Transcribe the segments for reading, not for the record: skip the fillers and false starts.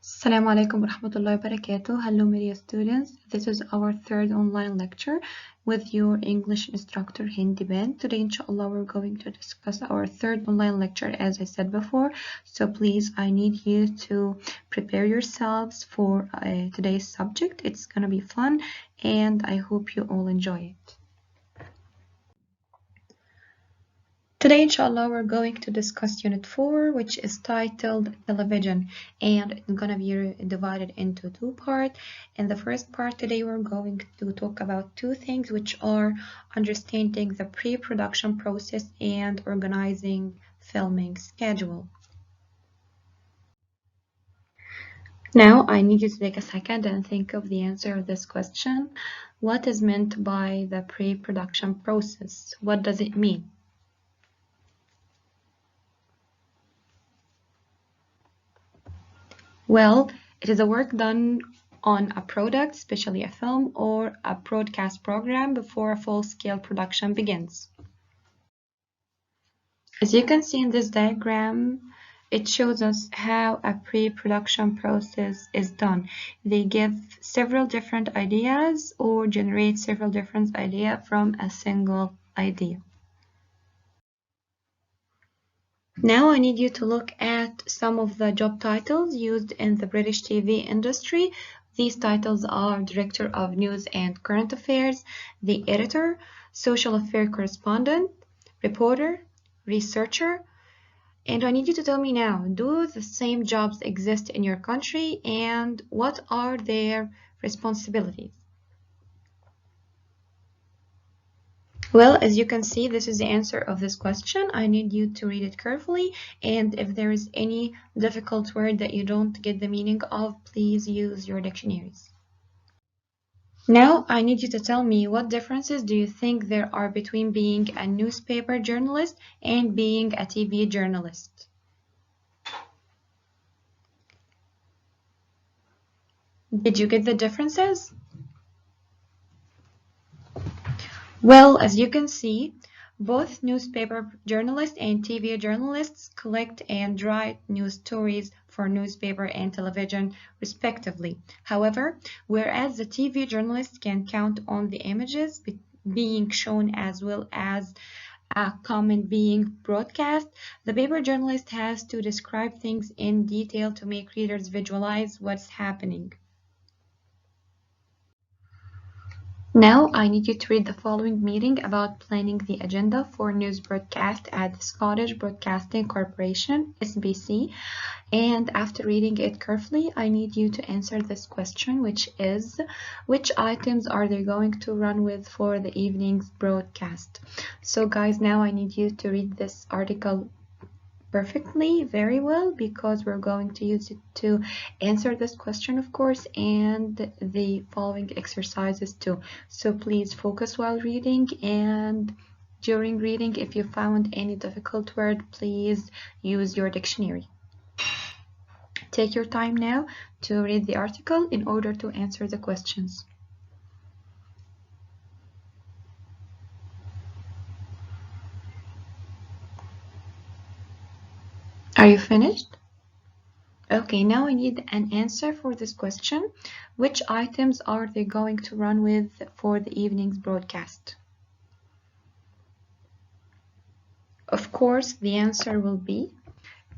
Assalamu alaikum warahmatullahi wabarakatuh. Hello media students. This is our third online lecture with your English instructor Hindi Ben. Today inshallah we're going to discuss our third online lecture as I said before. So please I need you to prepare yourselves for today's subject. It's gonna be fun and I hope you all enjoy it. Today, inshallah, we're going to discuss Unit 4, which is titled Television, and it's going to be divided into two parts. In the first part today, we're going to talk about two things, which are understanding the pre-production process and organizing filming schedule. Now, I need you to take a second and think of the answer of this question. What is meant by the pre-production process? What does it mean? Well, it is a work done on a product, especially a film or a broadcast program, before a full-scale production begins. As you can see in this diagram, it shows us how a pre-production process is done. They give several different ideas or generate several different ideas from a single idea. Now I need you to look at some of the job titles used in the British TV industry. These titles are Director of News and Current Affairs, the Editor, Social Affair Correspondent, Reporter, Researcher. And I need you to tell me now, do the same jobs exist in your country and what are their responsibilities? Well, as you can see, this is the answer of this question. I need you to read it carefully, and if there is any difficult word that you don't get the meaning of, please use your dictionaries. Now, I need you to tell me what differences do you think there are between being a newspaper journalist and being a TV journalist? Did you get the differences? Well, as you can see, both newspaper journalists and TV journalists collect and write news stories for newspaper and television, respectively. However, whereas the TV journalist can count on the images being shown as well as a comment being broadcast, the paper journalist has to describe things in detail to make readers visualize what's happening. Now I need you to read the following meeting about planning the agenda for news broadcast at the Scottish Broadcasting Corporation, SBC. And after reading it carefully, I need you to answer this question, which is, which items are they going to run with for the evening's broadcast? So guys, now I need you to read this article perfectly, very well, because we're going to use it to answer this question, of course, and the following exercises too. So please focus while reading, and during reading, if you found any difficult word, please use your dictionary. Take your time now to read the article in order to answer the questions. Are you finished? Okay, now I need an answer for this question. Which items are they going to run with for the evening's broadcast? Of course, the answer will be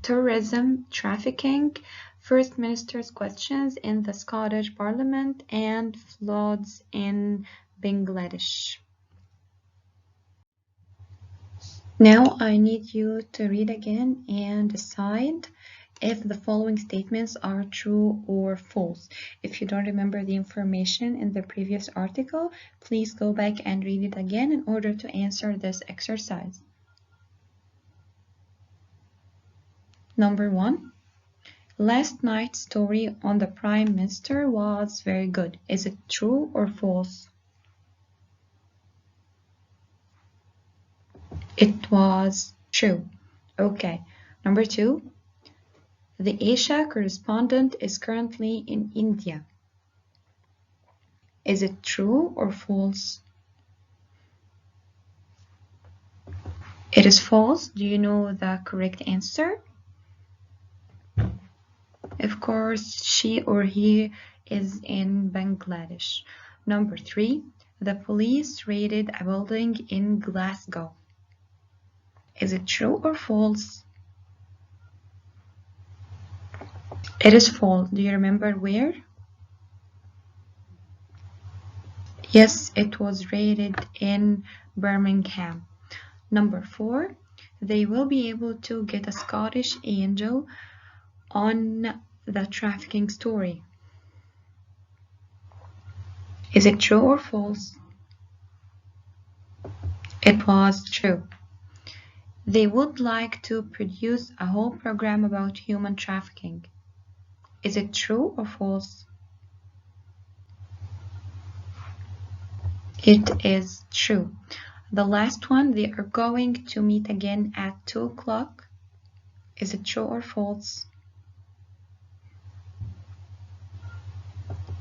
tourism, trafficking, First Minister's questions in the Scottish Parliament, and floods in Bangladesh. Now I need you to read again and decide if the following statements are true or false. If you don't remember the information in the previous article, please go back and read it again in order to answer this exercise. Number 1. Last night's story on the Prime Minister was very good. Is it true or false? It was true. Okay. Number 2. The Asia correspondent is currently in India. Is it true or false? It is false. Do you know the correct answer? Of course, she or he is in Bangladesh. Number 3, the police raided a building in Glasgow. Is it true or false? It is false. Do you remember where? Yes, it was raided in Birmingham. Number 4, they will be able to get a Scottish angel on the trafficking story. Is it true or false? It was true. They would like to produce a whole program about human trafficking. Is it true or false? It is true. The last one, they are going to meet again at 2 o'clock. Is it true or false?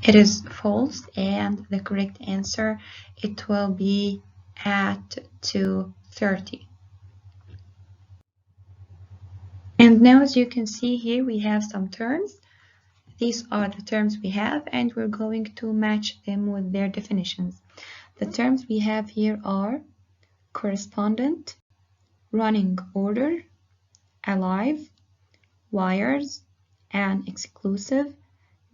It is false, and the correct answer, it will be at 2:30. And now, as you can see here, we have some terms. These are the terms we have, and we're going to match them with their definitions. The terms we have here are correspondent, running order, alive, wires, and exclusive,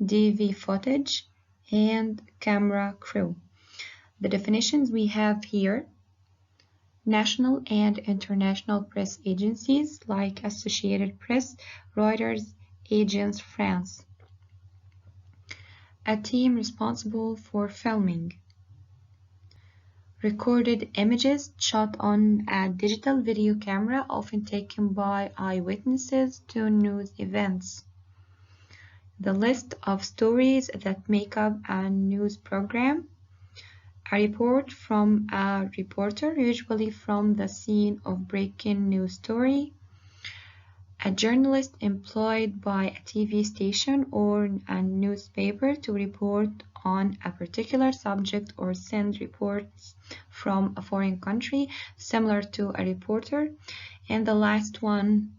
DV footage, and camera crew. The definitions we have here: national and international press agencies like Associated Press, Reuters, Agence France. A team responsible for filming. Recorded images shot on a digital video camera, often taken by eyewitnesses to news events. The list of stories that make up a news program. A report from a reporter, usually from the scene of breaking news story. A journalist employed by a TV station or a newspaper to report on a particular subject or send reports from a foreign country, similar to a reporter. And the last one,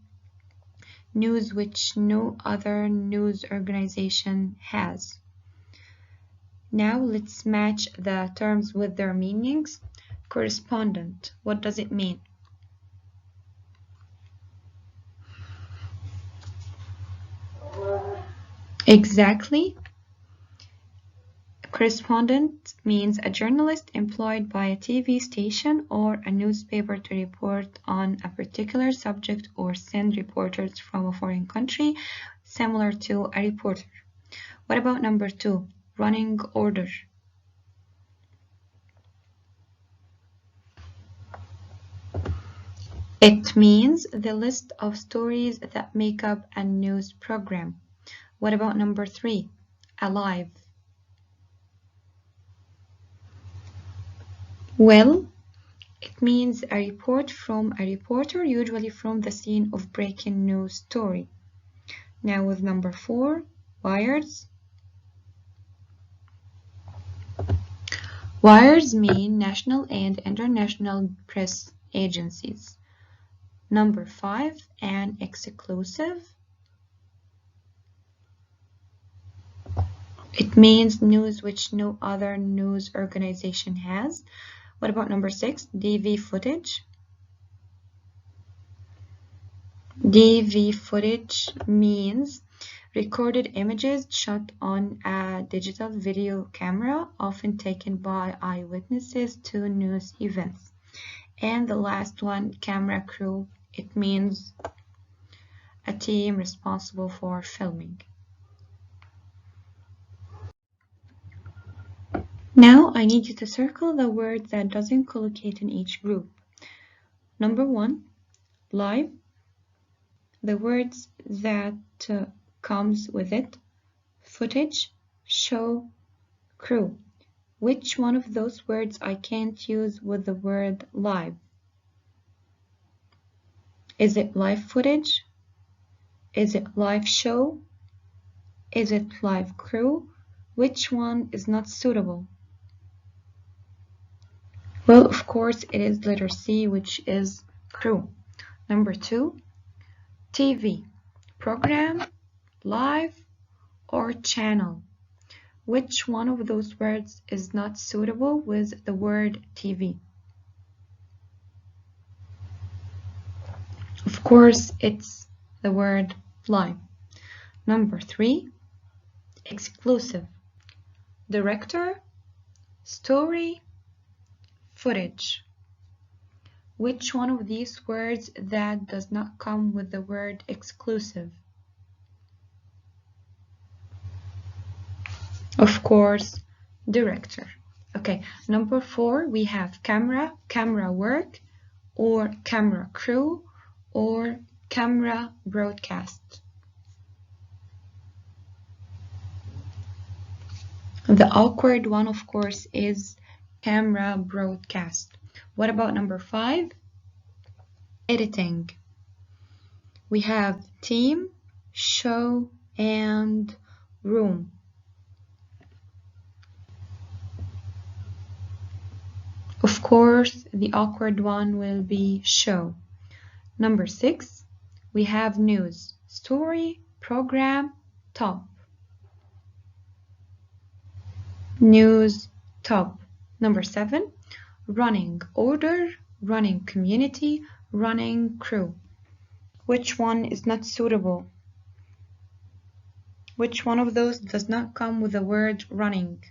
news which no other news organization has. Now let's match the terms with their meanings. Correspondent, what does it mean? Exactly. Correspondent means a journalist employed by a TV station or a newspaper to report on a particular subject or send reporters from a foreign country, similar to a reporter. What about number 2, running order? It means the list of stories that make up a news program. What about number 3, alive? Well, it means a report from a reporter, usually from the scene of breaking news story. Now with number 4, wires. Wires mean national and international press agencies. Number 5, an exclusive. It means news which no other news organization has. What about number 6, DV footage? DV footage means recorded images shot on a digital video camera, often taken by eyewitnesses to news events. And the last one, camera crew. It means a team responsible for filming. Now I need you to circle the word that doesn't collocate in each group. Number 1, live. The words that comes with it: footage, show, crew. Which one of those words I can't use with the word live? Is it live footage? Is it live show? Is it live crew? Which one is not suitable? Well, of course, it is letter C, which is crew. Number 2, TV, program live, or channel. Which one of those words is not suitable with the word TV? Of course, it's the word live. Number 3, exclusive. Director, story, footage. Which one of these words that does not come with the word exclusive? Of course, director. Okay, number 4, we have camera, camera work, or camera crew, or camera broadcast. The awkward one, of course, is camera broadcast. What about number 5? Editing. We have team, show, and room. Of course, the awkward one will be show. Number 6, we have news, story, program, top. News, top. Number 7, running order, running community, running crew. Which one is not suitable? Which one of those does not come with the word running?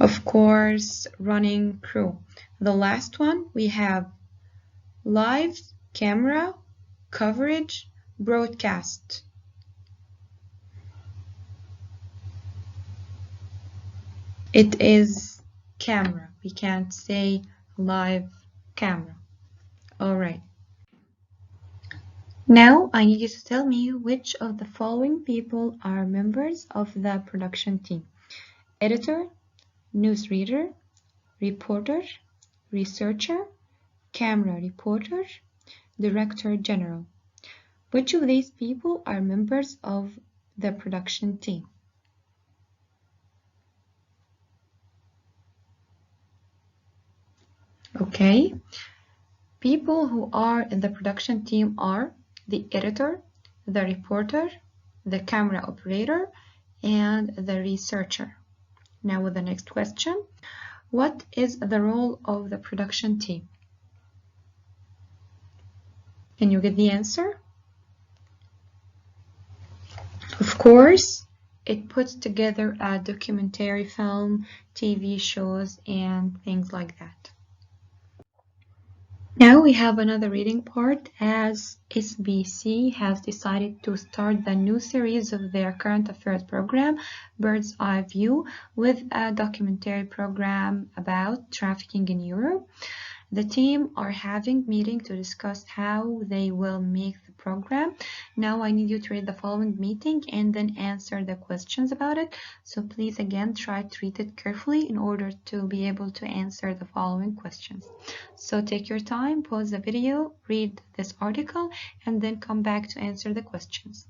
Of course, running crew. The last one, we have live, camera, coverage, broadcast. It is camera. We can't say live camera. All right. Now I need you to tell me which of the following people are members of the production team. Editor, newsreader, reporter, researcher, camera reporter, director general. Which of these people are members of the production team? Okay, people who are in the production team are the editor, the reporter, the camera operator, and the researcher. Now with the next question, what is the role of the production team? Can you get the answer? Of course, it puts together a documentary film, TV shows, and things like that. Now we have another reading part as SBC has decided to start the new series of their current affairs program, Bird's Eye View, with a documentary program about trafficking in Europe. The team are having a meeting to discuss how they will make the program. Now I need you to read the following meeting and then answer the questions about it. So please again try to read it carefully in order to be able to answer the following questions. So take your time, pause the video, read this article, and then come back to answer the questions.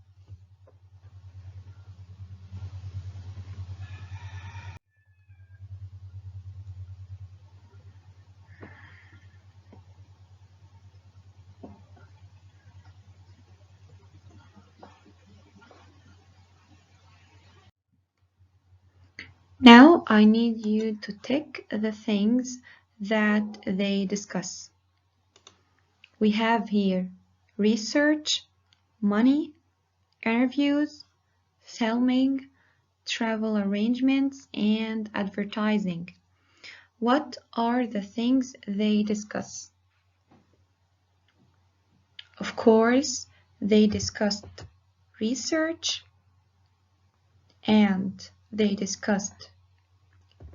Now I need you to tick the things that they discuss. We have here research, money, interviews, filming, travel arrangements, and advertising. What are the things they discuss? Of course, they discussed research and they discussed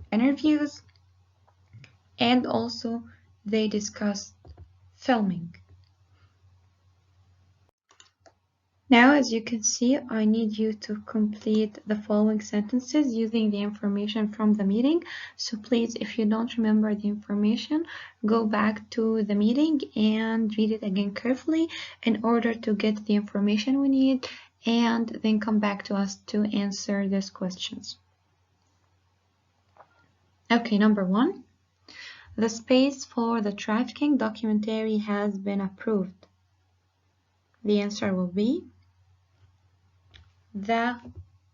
interviews, and also they discussed filming. Now, as you can see, I need you to complete the following sentences using the information from the meeting. So please, if you don't remember the information, go back to the meeting and read it again carefully in order to get the information we need, and then come back to us to answer these questions. Okay, number 1. The space for the trafficking documentary has been approved. The answer will be the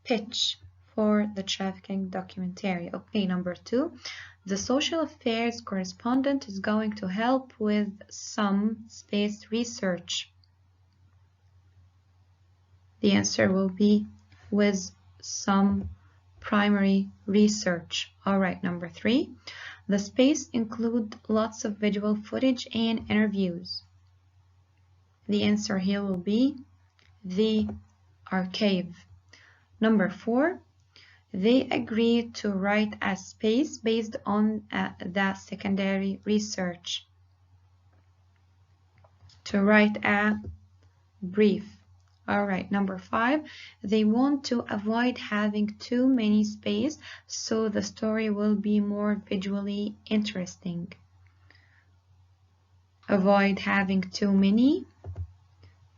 pitch for the trafficking documentary. Okay, number 2. The social affairs correspondent is going to help with some space research. The answer will be with some primary research. All right, number 3. The space include lots of visual footage and interviews. The answer here will be the archive. Number 4. They agreed to write a space based on the secondary research. To write a brief. All right, number 5. They want to avoid having too many space, so the story will be more visually interesting. Avoid having too many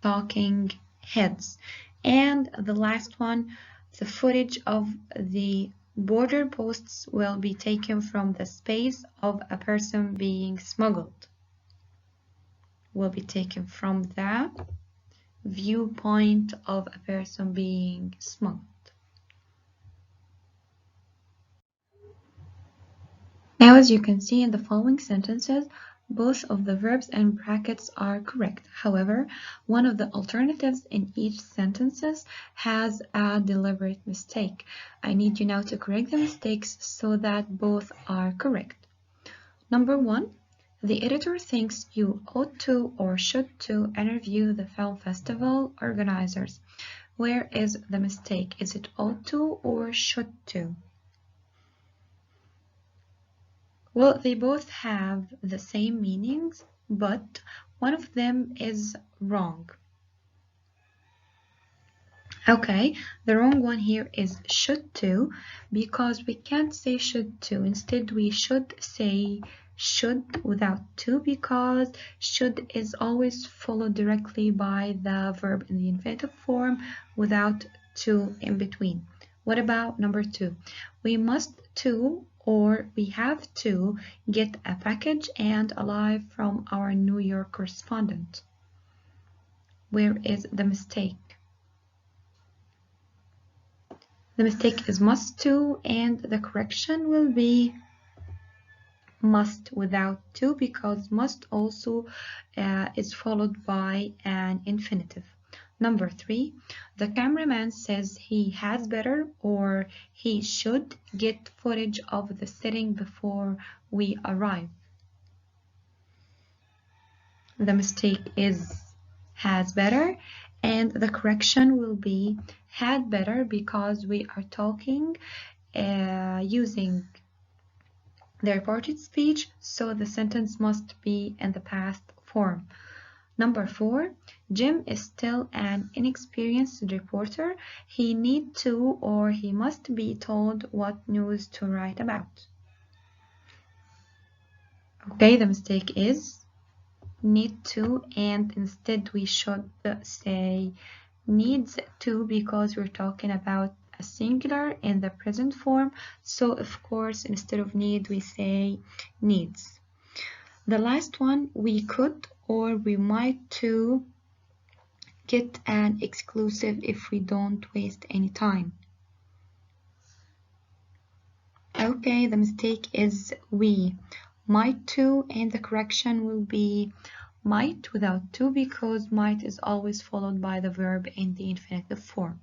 talking heads. And the last one, the footage of the border posts will be taken from the space of a person being smuggled. Will be taken from the viewpoint of a person being smuggled. Now, as you can see in the following sentences, both of the verbs and brackets are correct. However, one of the alternatives in each sentences has a deliberate mistake. I need you now to correct the mistakes so that both are correct. Number 1, the editor thinks you ought to or should to interview the film festival organizers. Where is the mistake? Is it ought to or should to? Well, they both have the same meanings, but one of them is wrong. Okay, the wrong one here is should to, because we can't say should to. Instead, we should say should without to, because should is always followed directly by the verb in the infinitive form without to in between. What about number 2? We must to or we have to get a package and a live from our New York correspondent. Where is the mistake? The mistake is must to, and the correction will be must without to, because must also is followed by an infinitive. Number 3, the cameraman says he has better or he should get footage of the setting before we arrive. The mistake is has better, and the correction will be had better, because we are talking using the reported speech, so the sentence must be in the past form. Number 4, Jim is still an inexperienced reporter. He need to or he must be told what news to write about. Okay, the mistake is need to, and instead we should say needs to, because we're talking about a singular in the present form, so of course instead of need we say needs. The last one, we could or we might to get an exclusive if we don't waste any time. Okay, the mistake is we might to, and the correction will be might without to, because might is always followed by the verb in the infinitive form.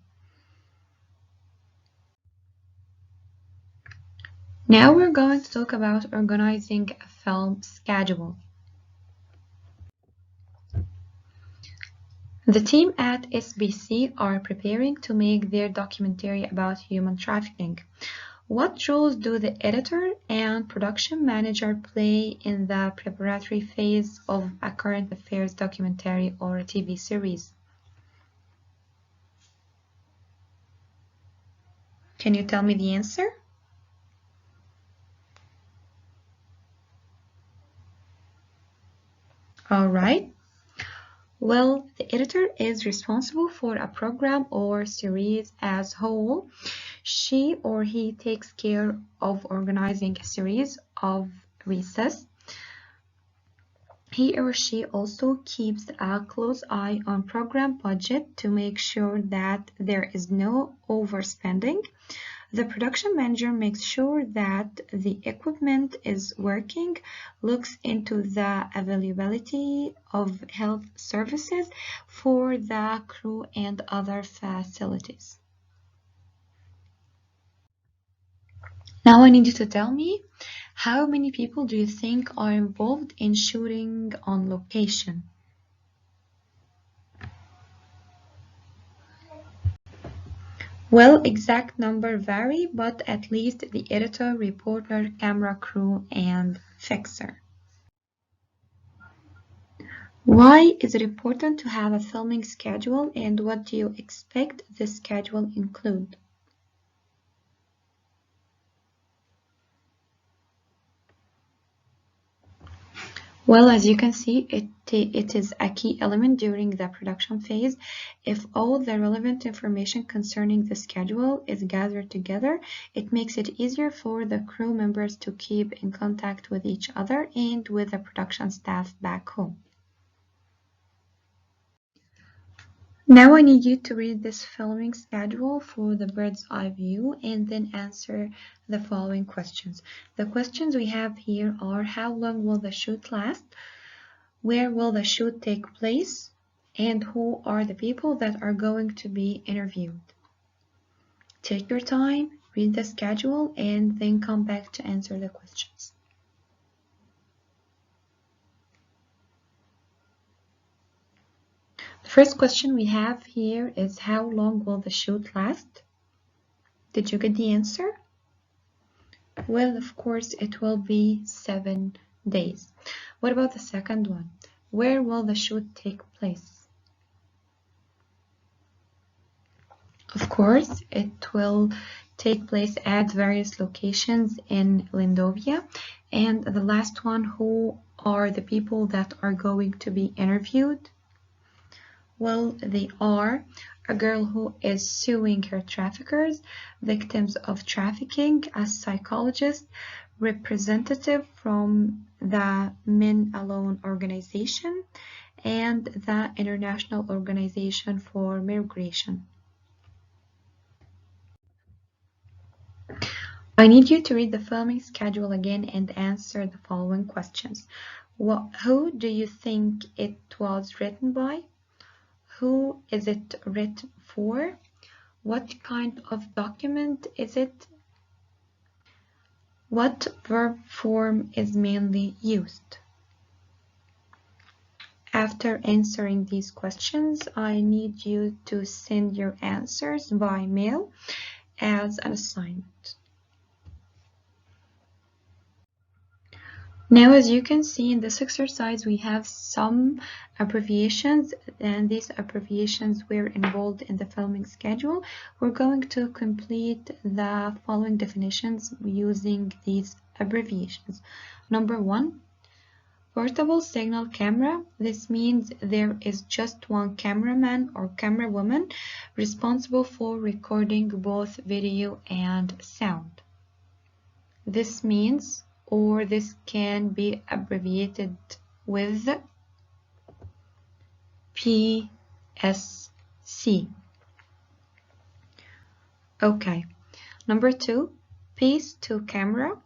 Now we're going to talk about organizing a film schedule. The team at SBC are preparing to make their documentary about human trafficking. What roles do the editor and production manager play in the preparatory phase of a current affairs documentary or a TV series? Can you tell me the answer? All right. Well, the editor is responsible for a program or series as a whole. She or he takes care of organizing a series of recess. He or she also keeps a close eye on program budget to make sure that there is no overspending. The production manager makes sure that the equipment is working, looks into the availability of health services for the crew and other facilities. Now I need you to tell me, how many people do you think are involved in shooting on location? Well, exact number vary, but at least the editor, reporter, camera crew, and fixer. Why is it important to have a filming schedule, and what do you expect this schedule include? Well, as you can see, it is a key element during the production phase. If all the relevant information concerning the schedule is gathered together, it makes it easier for the crew members to keep in contact with each other and with the production staff back home. Now I need you to read this filming schedule for the bird's eye view and then answer the following questions. The questions we have here are: how long will the shoot last? Where will the shoot take place? And who are the people that are going to be interviewed? Take your time, read the schedule, and then come back to answer the questions. The first question we have here is: how long will the shoot last? Did you get the answer? Well, of course, it will be 7 days. What about the second one? Where will the shoot take place? Of course, it will take place at various locations in Lindovia. And the last one, who are the people that are going to be interviewed? Well, they are a girl who is suing her traffickers, victims of trafficking, a psychologist, representative from the Men Alone organization, and the International Organization for Migration. I need you to read the filming schedule again and answer the following questions. Who do you think it was written by? Who is it written for? What kind of document is it? What verb form is mainly used? After answering these questions, I need you to send your answers by mail as an assignment. Now, as you can see in this exercise, we have some abbreviations, and these abbreviations were involved in the filming schedule. We're going to complete the following definitions using these abbreviations. Number 1, portable signal camera. This means there is just one cameraman or camerawoman responsible for recording both video and sound. This means, or this can be abbreviated with PSC. Okay. Number 2, piece to camera.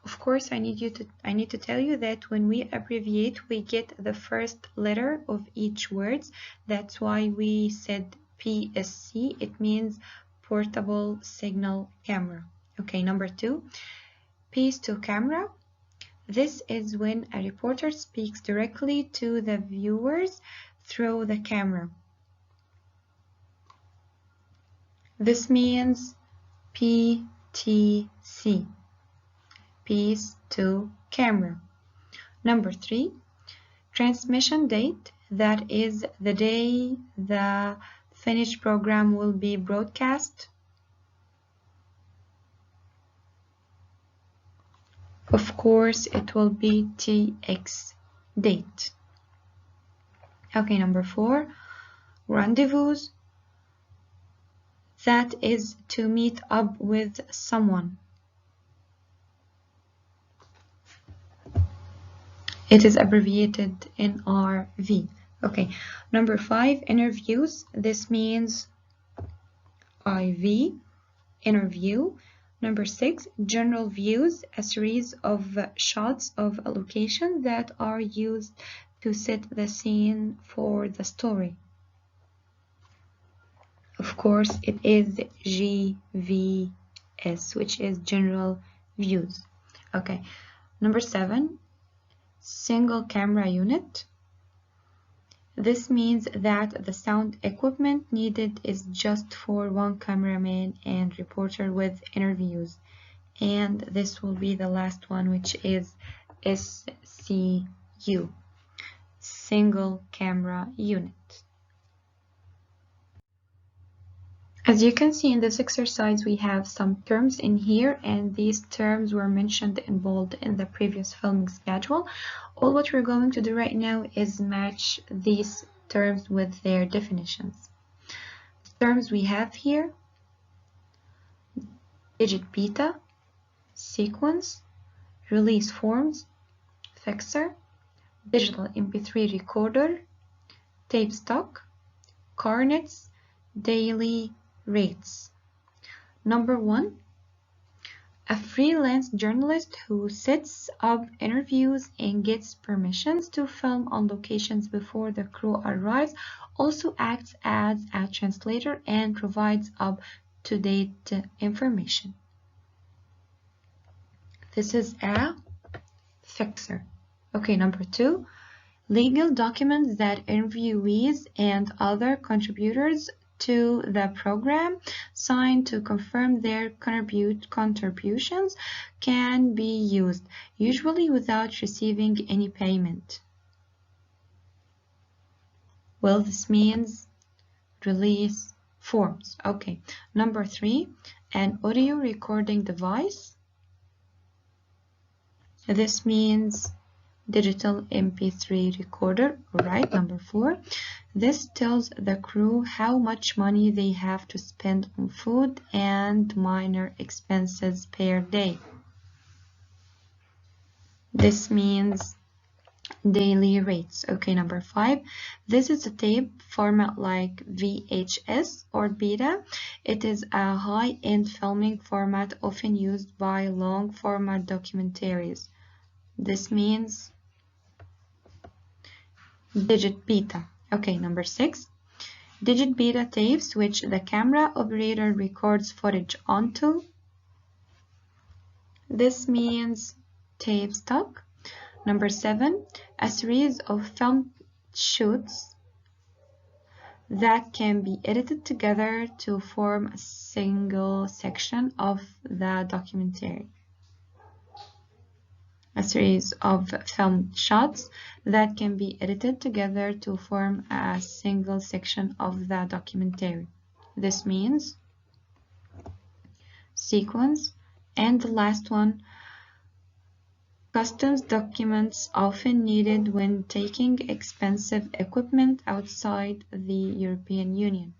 Of course, I need to tell you that when we abbreviate, we get the first letter of each word. That's why we said PSC. It means portable signal camera. Okay, number 2, piece to camera. This is when a reporter speaks directly to the viewers through the camera. This means PTC, piece to camera. Number 3, transmission date. That is the day the finished program will be broadcast. Of course, it will be TX date. Okay, number 4, rendezvous. That is to meet up with someone. It is abbreviated NRV. Okay, number 5, interviews. This means IV, interview. Number 6, general views, a series of shots of a location that are used to set the scene for the story. Of course, it is GVS, which is general views. Okay, number 7, single camera unit. This means that the sound equipment needed is just for one cameraman and reporter with interviews. And this will be the last one, which is SCU, single camera unit. As you can see in this exercise, we have some terms in here, and these terms were mentioned in bold in the previous filming schedule. All what we're going to do right now is match these terms with their definitions. The terms we have here: digit beta, sequence, release forms, fixer, digital MP3 recorder, tape stock, cornets, daily rates. Number 1, a freelance journalist who sets up interviews and gets permissions to film on locations before the crew arrives, also acts as a translator and provides up-to-date information. This is a fixer. Okay, number 2, legal documents that interviewees and other contributors to the program sign to confirm their contributions can be used, usually without receiving any payment. Well, this means release forms. Okay, number 3, an audio recording device. This means digital MP3 recorder. All right, number 4, this tells the crew how much money they have to spend on food and minor expenses per day. This means daily rates. Okay, number 5, this is a tape format like VHS or beta. It is a high-end filming format often used by long format documentaries. This means digit beta. Okay, number 6, digit beta tapes which the camera operator records footage onto. This means tape stock. Number 7, a series of film shoots that can be edited together to form a single section of the documentary. A series of film shots that can be edited together to form a single section of the documentary. This means sequence. And the last one, customs documents often needed when taking expensive equipment outside the European Union.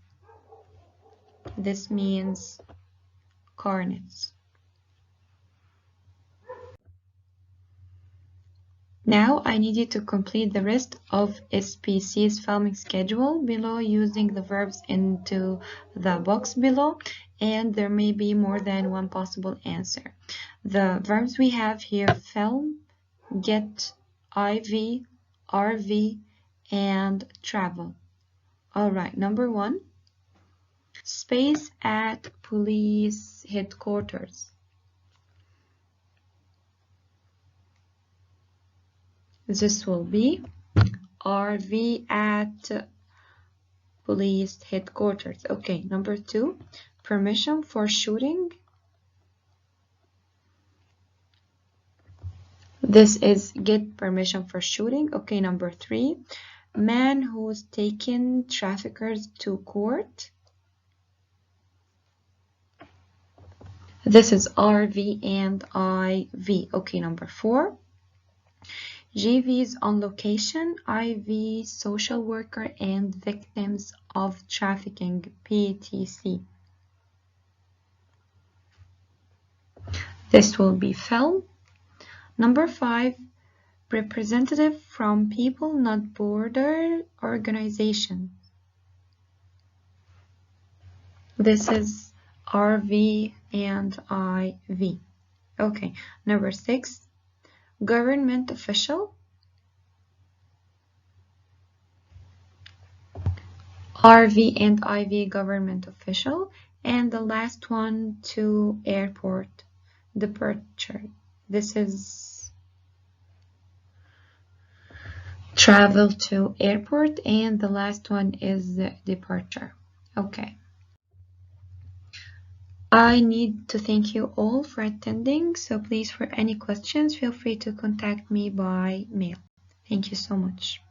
This means cornets. Now I need you to complete the rest of SPC's filming schedule below using the verbs into the box below, and there may be more than one possible answer. The verbs we have here: film, get, IV, RV, and travel. Alright, number 1, space at police headquarters. This will be RV at police headquarters. Okay, number 2, permission for shooting. This is get permission for shooting. Okay, number 3, man who's taken traffickers to court. This is RV and IV. Okay, number 4, GVs on location, IV, social worker, and victims of trafficking, PTC. This will be film. Number 5, representative from people, not border organization. This is RV and IV. Okay, number 6, government official. RV and IV, government official. And the last one, to airport, departure. This is travel to airport, and the last one is departure. Okay. I need to thank you all for attending, so please, for any questions, feel free to contact me by mail. Thank you so much.